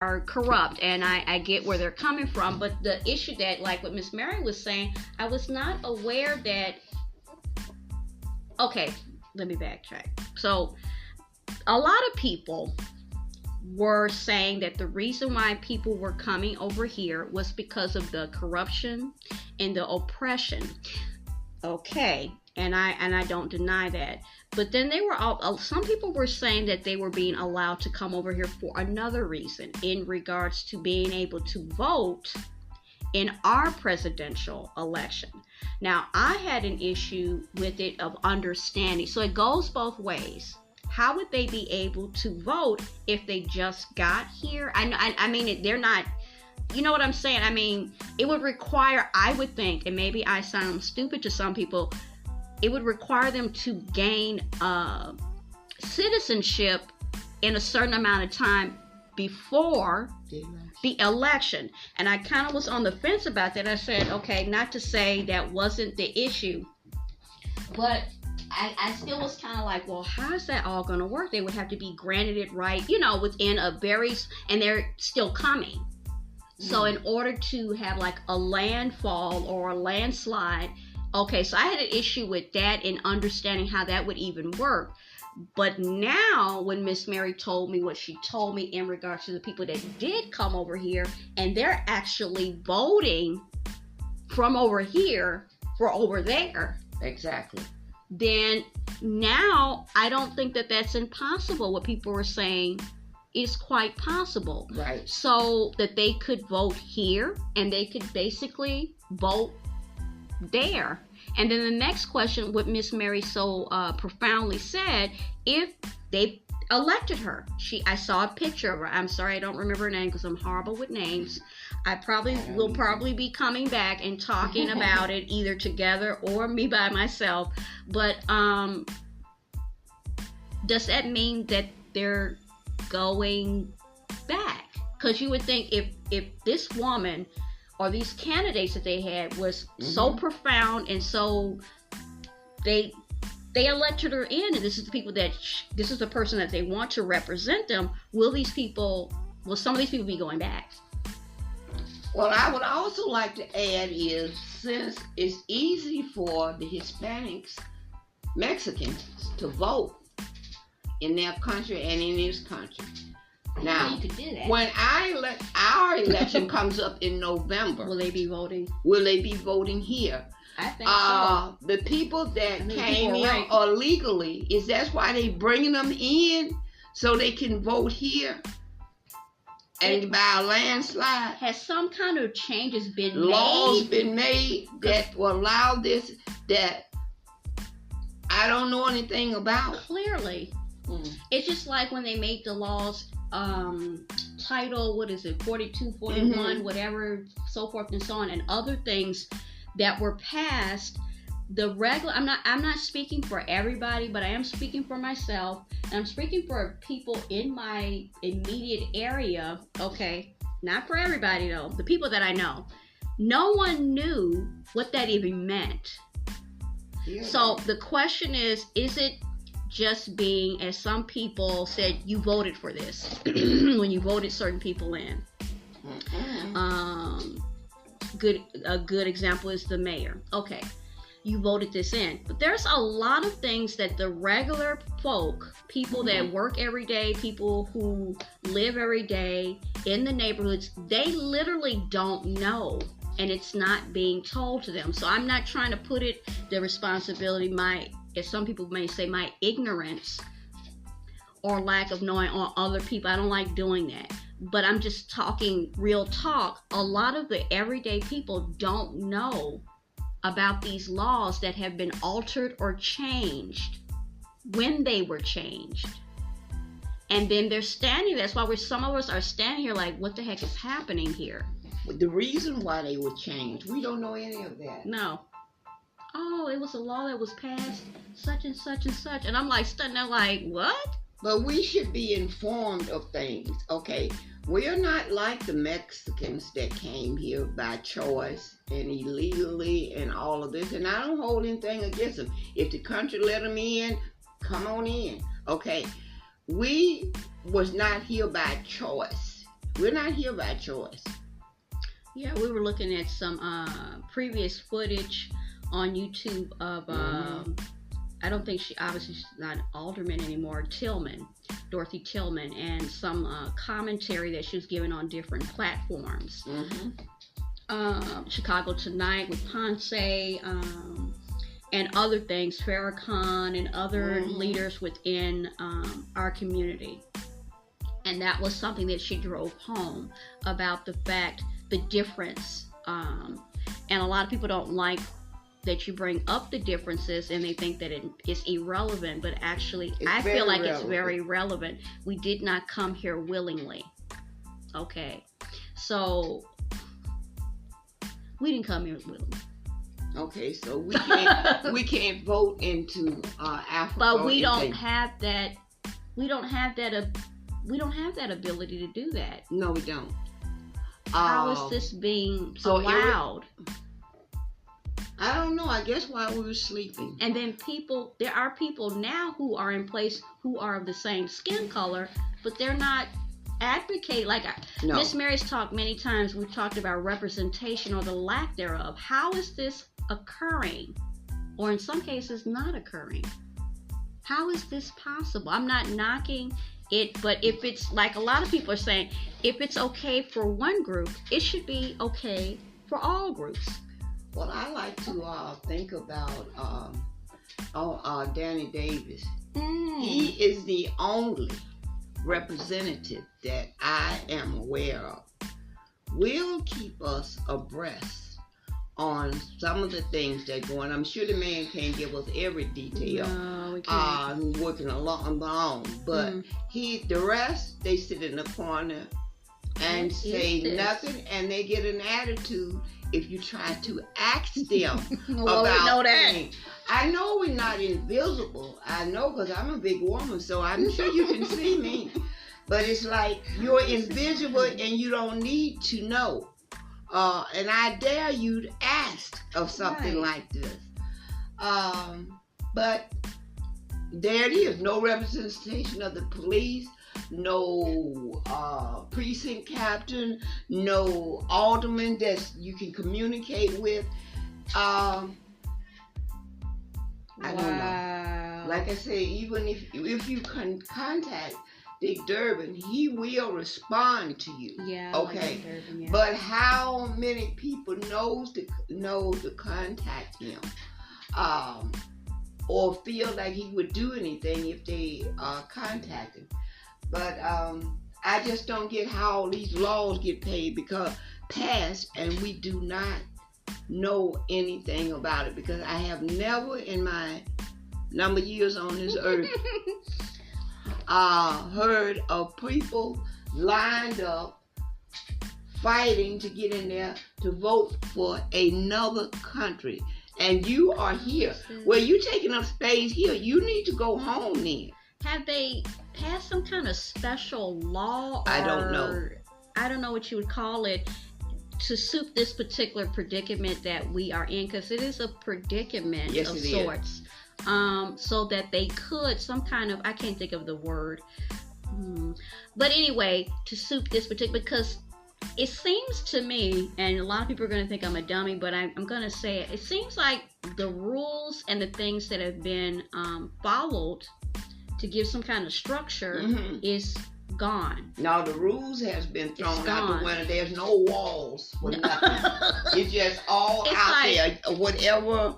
are corrupt, and I get where they're coming from. But the issue that, like what Miss Mary was saying, I was not aware that. Okay, let me backtrack. So, a lot of people were saying that the reason why people were coming over here was because of the corruption and the oppression. Okay, and I don't deny that. But then they were some people were saying that they were being allowed to come over here for another reason, in regards to being able to vote in our presidential election. Now, I had an issue with it of understanding. So it goes both ways. How would they be able to vote if they just got here? I mean, they're not, you know what I'm saying? I mean, it would require, I would think, and maybe I sound stupid to some people, it would require them to gain citizenship in a certain amount of time before the election. And I kind of was on the fence about that. I said, okay, not to say that wasn't the issue, but I still was kind of like, well, how's that all going to work? They would have to be granted it right, within and they're still coming. So in order to have like a landfall or a landslide, okay, so I had an issue with that and understanding how that would even work. But now when Miss Mary told me what she told me in regards to the people that did come over here, and they're actually voting from over here for over there. Exactly. Then now I don't think that that's impossible. What people were saying is quite possible. Right. So that they could vote here and they could basically vote there. And then the next question, what Miss Mary so profoundly said, if they elected her, I saw a picture of her. I'm sorry, I don't remember her name because I'm horrible with names. I will probably be coming back and talking about it either together or me by myself. But does that mean that they're going back? Because you would think if this woman or these candidates that they had was so profound and so they elected her in, and this is the person that they want to represent them, will some of these people be going back? Well, I would also like to add is, since it's easy for the Hispanics, Mexicans to vote in their country and in this country. Now, you could do that. When our election comes up in November, will they be voting? Will they be voting here? I think so. The people that came in illegally, that's why they bringing them in so they can vote here and by a landslide. Has some kind of changes been made? Laws been made that will allow this that I don't know anything about. Clearly. It's just like when they made the laws, title, 42, 41, whatever, so forth and so on, and other things that were passed. The regular, I'm not speaking for everybody, but I am speaking for myself, and I'm speaking for people in my immediate area. Okay, not for everybody though. The people that I know, no one knew what that even meant. Yeah. So the question is it just being, as some people said, you voted for this when you voted certain people in? A good example is the mayor. Okay, you voted this in, but there's a lot of things that the regular folk, people that work every day, people who live every day in the neighborhoods, they literally don't know, and it's not being told to them. So I'm not trying to put the responsibility, as some people may say, my ignorance or lack of knowing on other people. I don't like doing that. But I'm just talking real talk. A lot of the everyday people don't know about these laws that have been altered or changed, when they were changed. And then they're standing there. That's why some of us are standing here like, what the heck is happening here? The reason why they were changed, we don't know any of that. No. Oh, it was a law that was passed, such and such and such. And I'm like standing there like, what? But we should be informed of things, okay? We're not like the Mexicans that came here by choice and illegally and all of this. And I don't hold anything against them. If the country let them in, come on in, okay? We was not here by choice. We're not here by choice. Yeah, we were looking at some previous footage on YouTube of I don't think obviously she's not an alderman anymore, Dorothy Tillman, and some commentary that she was giving on different platforms. Chicago Tonight with Ponce, and other things, Farrakhan and other leaders within our community. And that was something that she drove home about the difference. And a lot of people don't like that you bring up the differences, and they think that it is irrelevant, but actually I feel like it's very relevant. We did not come here willingly. Okay. So we didn't come here willingly. Okay, so we can't vote into Africa. But we don't have that ability to do that. No, we don't. How is this being allowed? I don't know. I guess while we were sleeping. And then there are people now who are in place who are of the same skin color, but they're not advocating. Like Miss Mary's talked many times, we've talked about representation or the lack thereof. How is this occurring? Or in some cases not occurring? How is this possible? I'm not knocking it, but if it's like a lot of people are saying, if it's okay for one group, it should be okay for all groups. Well, I like to think about Danny Davis. He is the only representative that I am aware of. Will keep us abreast on some of the things that go on. I'm sure the man can't give us every detail. No, we can't. Working along, but the rest, they sit in the corner and say nothing, and they get an attitude if you try to ask them about things. I know we're not invisible. I know because I'm a big woman, so I'm sure you can see me. But it's like you're invisible and you don't need to know. And I dare you to ask of something like this. But there it is. No representation of the police. No precinct captain, no alderman that you can communicate with. I don't know. Like I say, even if you can contact Dick Durbin, he will respond to you. Yeah. Okay. Like Durbin, yeah. But how many people know to contact him, or feel like he would do anything if they contact him? But I just don't get how these laws get passed and we do not know anything about it, because I have never in my number of years on this earth heard of people lined up fighting to get in there to vote for another country. And you are here. Well, you're taking up space here. You need to go home then. Have they passed some kind of special law? I don't know. I don't know what you would call it to suit this particular predicament that we are in, because it is a predicament of sorts. So that they could some kind of, I can't think of the word. But anyway, to suit this particular, because it seems to me, and a lot of people are going to think I'm a dummy, but I'm going to say it. It seems like the rules and the things that have been followed to give some kind of structure is gone. No, the rules has been thrown out the window. There's no walls for nothing. It's just all it's out like, there. Whatever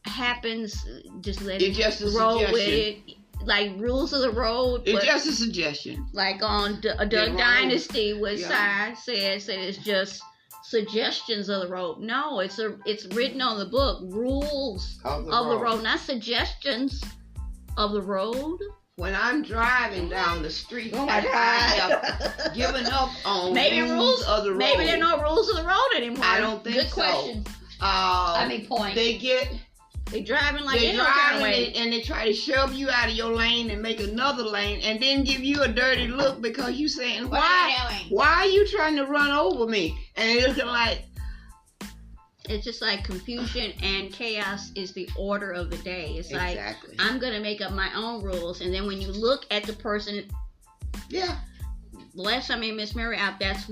happens, just let it roll with it. Like rules of the road. It's just a suggestion. Like on Duck Dynasty, what Sai said it's just suggestions of the road. No, it's written on the book. Rules of the road, not suggestions of the road. When I'm driving down the street, I have given up on rules of the road. Maybe there are no rules of the road anymore. I don't think so. Good question. Point. They driving like they driving and they try to shove you out of your lane and make another lane and then give you a dirty look because you saying, why are you trying to run over me? And they looking like, it's just like confusion and chaos is the order of the day. It's like, I'm going to make up my own rules. And then when you look at the person, last time I met Miss Mary, that's